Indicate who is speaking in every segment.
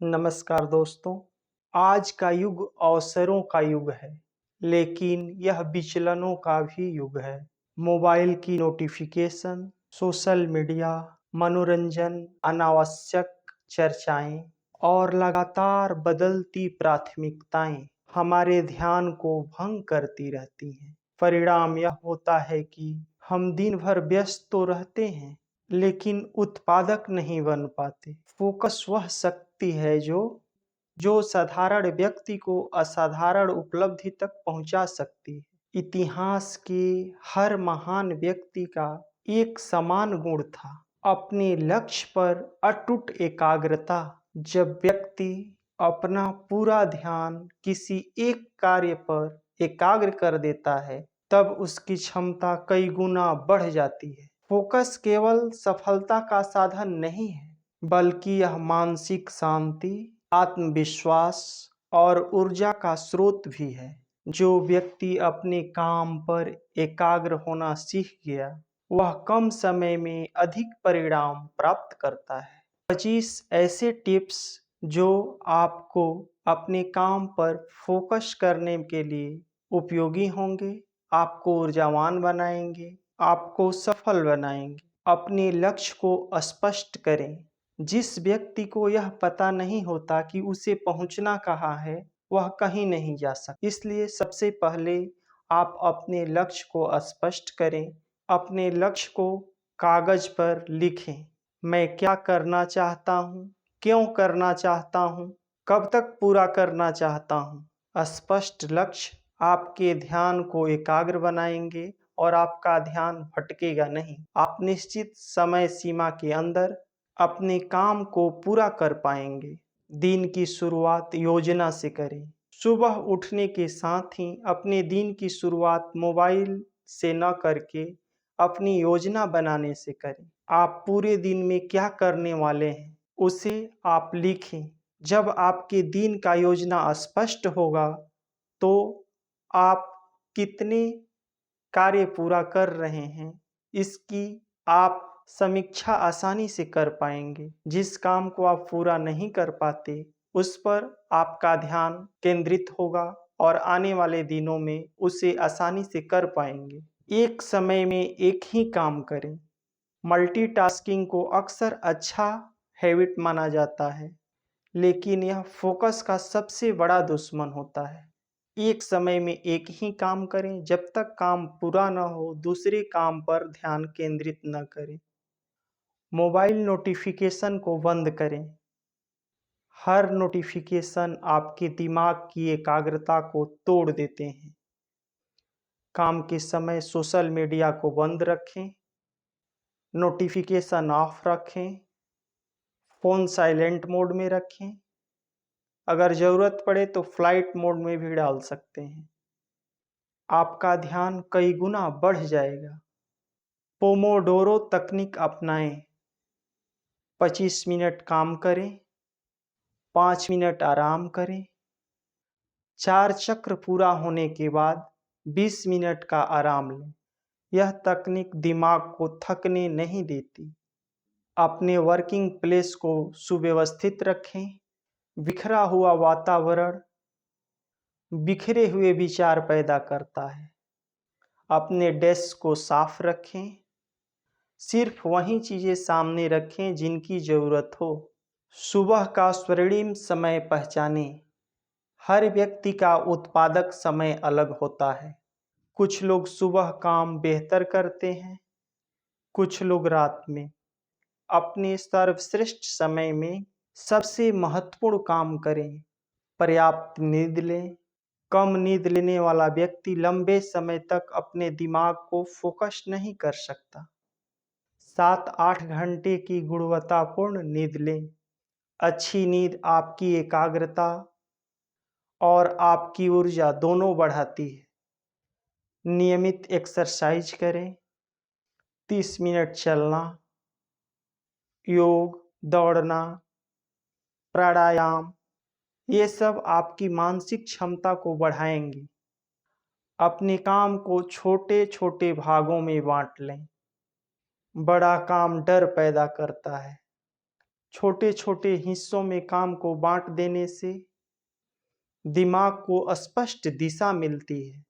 Speaker 1: नमस्कार दोस्तों। आज का युग अवसरों का युग है, लेकिन यह विचलनों का भी युग है। मोबाइल की नोटिफिकेशन, सोशल मीडिया, मनोरंजन, अनावश्यक चर्चाएं और लगातार बदलती प्राथमिकताएं हमारे ध्यान को भंग करती रहती हैं। परिणाम यह होता है कि हम दिन भर व्यस्त तो रहते हैं, लेकिन उत्पादक नहीं बन पाते। फोकस वह शक्ति है जो साधारण व्यक्ति को असाधारण उपलब्धि तक पहुंचा सकती है। इतिहास के हर महान व्यक्ति का एक समान गुण था, अपने लक्ष्य पर अटूट एकाग्रता। जब व्यक्ति अपना पूरा ध्यान किसी एक कार्य पर एकाग्र कर देता है, तब उसकी क्षमता कई गुना बढ़ जाती है। फोकस केवल सफलता का साधन नहीं है, बल्कि यह मानसिक शांति, आत्मविश्वास और ऊर्जा का स्रोत भी है। जो व्यक्ति अपने काम पर एकाग्र होना सीख गया, वह कम समय में अधिक परिणाम प्राप्त करता है। 25 ऐसे टिप्स जो आपको अपने काम पर फोकस करने के लिए उपयोगी होंगे, आपको ऊर्जावान बनाएंगे, आपको सफल बनाएंगे। अपने लक्ष्य को स्पष्ट करें। जिस व्यक्ति को यह पता नहीं होता कि उसे पहुंचना कहाँ है, वह कहीं नहीं जा सकता। इसलिए सबसे पहले आप अपने लक्ष्य को स्पष्ट करें। अपने लक्ष्य को कागज पर लिखें। मैं क्या करना चाहता हूँ, क्यों करना चाहता हूँ, कब तक पूरा करना चाहता हूँ। स्पष्ट लक्ष्य आपके ध्यान को एकाग्र बनाएंगे और आपका ध्यान भटकेगा नहीं। आप निश्चित समय सीमा के अंदर अपने काम को पूरा कर पाएंगे। दिन की शुरुआत योजना से करें। सुबह उठने के साथ ही अपने दिन की शुरुआत मोबाइल से न करके अपनी योजना बनाने से करें। आप पूरे दिन में क्या करने वाले हैं, उसे आप लिखें। जब आपके दिन का योजना स्पष्ट होगा, तो आप कितने कार्य पूरा कर रहे हैं, इसकी आप समीक्षा आसानी से कर पाएंगे। जिस काम को आप पूरा नहीं कर पाते, उस पर आपका ध्यान केंद्रित होगा और आने वाले दिनों में उसे आसानी से कर पाएंगे। एक समय में एक ही काम करें। मल्टीटास्किंग को अक्सर अच्छा हैबिट माना जाता है, लेकिन यह फोकस का सबसे बड़ा दुश्मन होता है। एक समय में एक ही काम करें। जब तक काम पूरा न हो, दूसरे काम पर ध्यान केंद्रित न करें। मोबाइल नोटिफिकेशन को बंद करें। हर नोटिफिकेशन आपके दिमाग की एकाग्रता को तोड़ देते हैं। काम के समय सोशल मीडिया को बंद रखें, नोटिफिकेशन ऑफ रखें, फ़ोन साइलेंट मोड में रखें। अगर ज़रूरत पड़े तो फ्लाइट मोड में भी डाल सकते हैं। आपका ध्यान कई गुना बढ़ जाएगा। पोमोडोरो तकनीक अपनाएं। 25 मिनट काम करें, 5 मिनट आराम करें। 4 चक्र पूरा होने के बाद 20 मिनट का आराम लें। यह तकनीक दिमाग को थकने नहीं देती। अपने वर्किंग प्लेस को सुव्यवस्थित रखें। बिखरा हुआ वातावरण बिखरे हुए विचार पैदा करता है। अपने डेस्क को साफ रखें। सिर्फ वही चीज़ें सामने रखें जिनकी ज़रूरत हो। सुबह का स्वर्णिम समय पहचानें। हर व्यक्ति का उत्पादक समय अलग होता है। कुछ लोग सुबह काम बेहतर करते हैं, कुछ लोग रात में। अपने सर्वश्रेष्ठ समय में सबसे महत्वपूर्ण काम करें। पर्याप्त नींद लें। कम नींद लेने वाला व्यक्ति लंबे समय तक अपने दिमाग को फोकस नहीं कर सकता। 7-8 घंटे की गुणवत्तापूर्ण नींद लें। अच्छी नींद आपकी एकाग्रता और आपकी ऊर्जा दोनों बढ़ाती है। नियमित एक्सरसाइज करें। 30 मिनट चलना, योग, दौड़ना, प्राणायाम, ये सब आपकी मानसिक क्षमता को बढ़ाएंगे। अपने काम को छोटे छोटे भागों में बांट लें। बड़ा काम डर पैदा करता है, छोटे छोटे हिस्सों में काम को बांट देने से दिमाग को स्पष्ट दिशा मिलती है।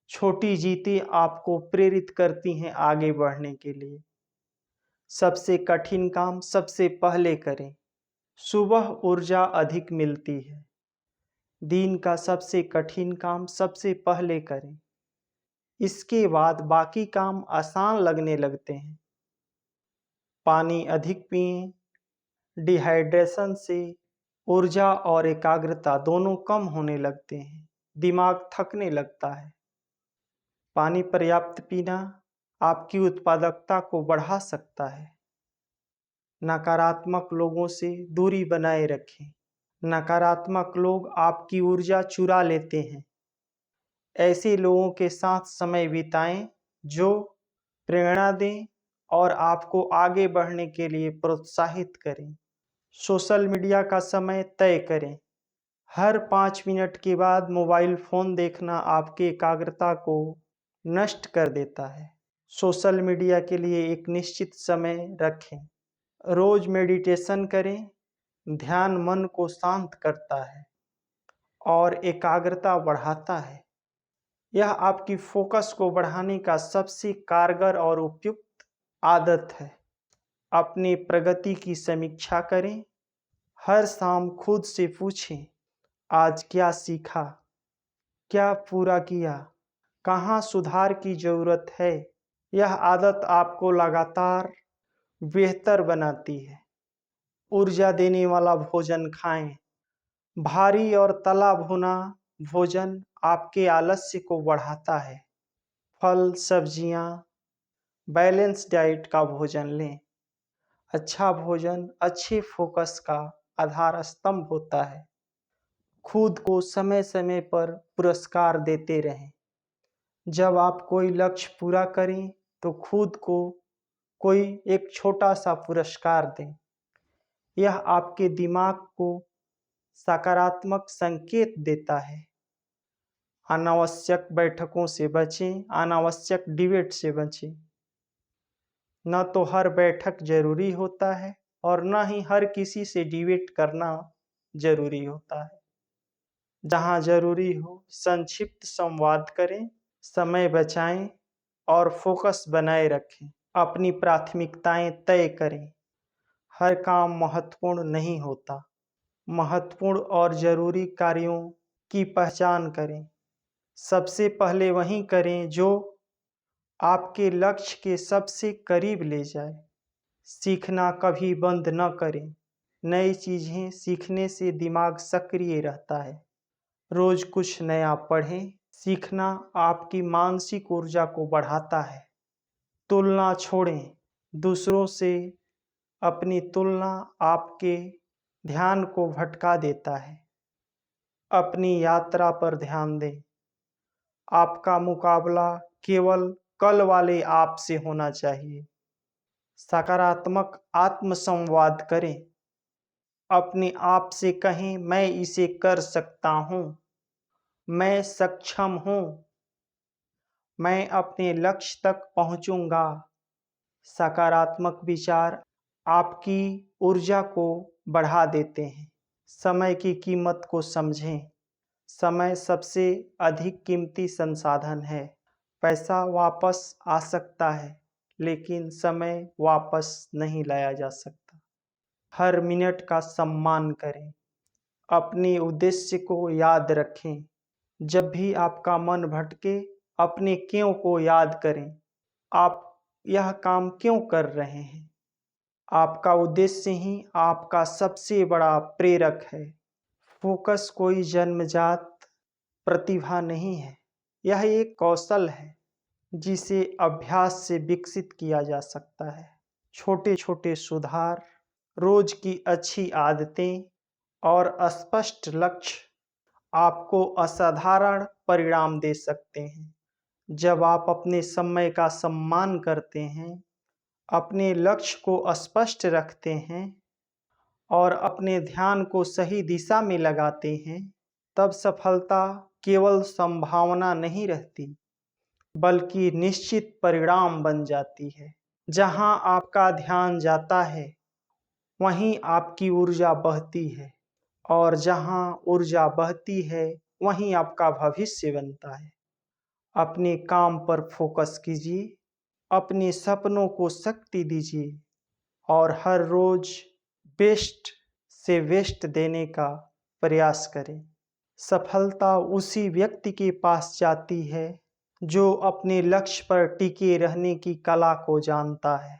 Speaker 1: छोटी जीतें आपको प्रेरित करती हैं आगे बढ़ने के लिए। सबसे कठिन काम सबसे पहले करें। सुबह ऊर्जा अधिक मिलती है। दिन का सबसे कठिन काम सबसे पहले करें। इसके बाद बाकी काम आसान लगने लगते हैं। पानी अधिक पिएं। डिहाइड्रेशन से ऊर्जा और एकाग्रता दोनों कम होने लगते हैं। दिमाग थकने लगता है। पानी पर्याप्त पीना आपकी उत्पादकता को बढ़ा सकता है। नकारात्मक लोगों से दूरी बनाए रखें। नकारात्मक लोग आपकी ऊर्जा चुरा लेते हैं। ऐसे लोगों के साथ समय बिताएं जो प्रेरणा दें और आपको आगे बढ़ने के लिए प्रोत्साहित करें। सोशल मीडिया का समय तय करें। हर 5 मिनट के बाद मोबाइल फ़ोन देखना आपकी एकाग्रता को नष्ट कर देता है। सोशल मीडिया के लिए एक निश्चित समय रखें। रोज मेडिटेशन करें। ध्यान मन को शांत करता है और एकाग्रता बढ़ाता है। यह आपकी फोकस को बढ़ाने का सबसे कारगर और उपयुक्त आदत है। अपनी प्रगति की समीक्षा करें। हर शाम खुद से पूछें, आज क्या सीखा, क्या पूरा किया, कहाँ सुधार की ज़रूरत है। यह आदत आपको लगातार बेहतर बनाती है। ऊर्जा देने वाला भोजन खाएं। भारी और तला भुना भोजन आपके आलस्य को बढ़ाता है। फल, सब्जियां, बैलेंस डाइट का भोजन लें। अच्छा भोजन अच्छे फोकस का आधार स्तंभ होता है। खुद को समय समय पर पुरस्कार देते रहें। जब आप कोई लक्ष्य पूरा करें तो खुद को कोई एक छोटा सा पुरस्कार दें। यह आपके दिमाग को सकारात्मक संकेत देता है। अनावश्यक बैठकों से बचें। अनावश्यक डिबेट से बचें। न तो हर बैठक जरूरी होता है और न ही हर किसी से डिबेट करना जरूरी होता है। जहाँ जरूरी हो संक्षिप्त संवाद करें, समय बचाएं और फोकस बनाए रखें। अपनी प्राथमिकताएं तय करें। हर काम महत्वपूर्ण नहीं होता। महत्वपूर्ण और जरूरी कार्यों की पहचान करें। सबसे पहले वही करें जो आपके लक्ष्य के सबसे करीब ले जाए। सीखना कभी बंद न करें। नई चीज़ें सीखने से दिमाग सक्रिय रहता है। रोज कुछ नया पढ़ें। सीखना आपकी मानसिक ऊर्जा को बढ़ाता है। तुलना छोड़ें। दूसरों से अपनी तुलना आपके ध्यान को भटका देता है। अपनी यात्रा पर ध्यान दें। आपका मुकाबला केवल कल वाले आप से होना चाहिए। सकारात्मक आत्मसंवाद करें। अपने आप से कहें, मैं इसे कर सकता हूँ, मैं सक्षम हूँ, मैं अपने लक्ष्य तक पहुँचूंगा। सकारात्मक विचार आपकी ऊर्जा को बढ़ा देते हैं। समय की कीमत को समझें। समय सबसे अधिक कीमती संसाधन है। पैसा वापस आ सकता है लेकिन समय वापस नहीं लाया जा सकता। हर मिनट का सम्मान करें। अपने उद्देश्य को याद रखें। जब भी आपका मन भटके अपने क्यों को याद करें। आप यह काम क्यों कर रहे हैं। आपका उद्देश्य ही आपका सबसे बड़ा प्रेरक है। फोकस कोई जन्मजात प्रतिभा नहीं है। यह एक कौशल है जिसे अभ्यास से विकसित किया जा सकता है। छोटे छोटे सुधार, रोज की अच्छी आदतें और स्पष्ट लक्ष्य आपको असाधारण परिणाम दे सकते हैं। जब आप अपने समय का सम्मान करते हैं, अपने लक्ष्य को स्पष्ट रखते हैं और अपने ध्यान को सही दिशा में लगाते हैं, तब सफलता केवल संभावना नहीं रहती बल्कि निश्चित परिणाम बन जाती है। जहां आपका ध्यान जाता है वहीं आपकी ऊर्जा बहती है, और जहां ऊर्जा बहती है वहीं आपका भविष्य बनता है। अपने काम पर फोकस कीजिए, अपने सपनों को शक्ति दीजिए और हर रोज बेस्ट से बेस्ट देने का प्रयास करें। सफलता उसी व्यक्ति के पास जाती है जो अपने लक्ष्य पर टिके रहने की कला को जानता है।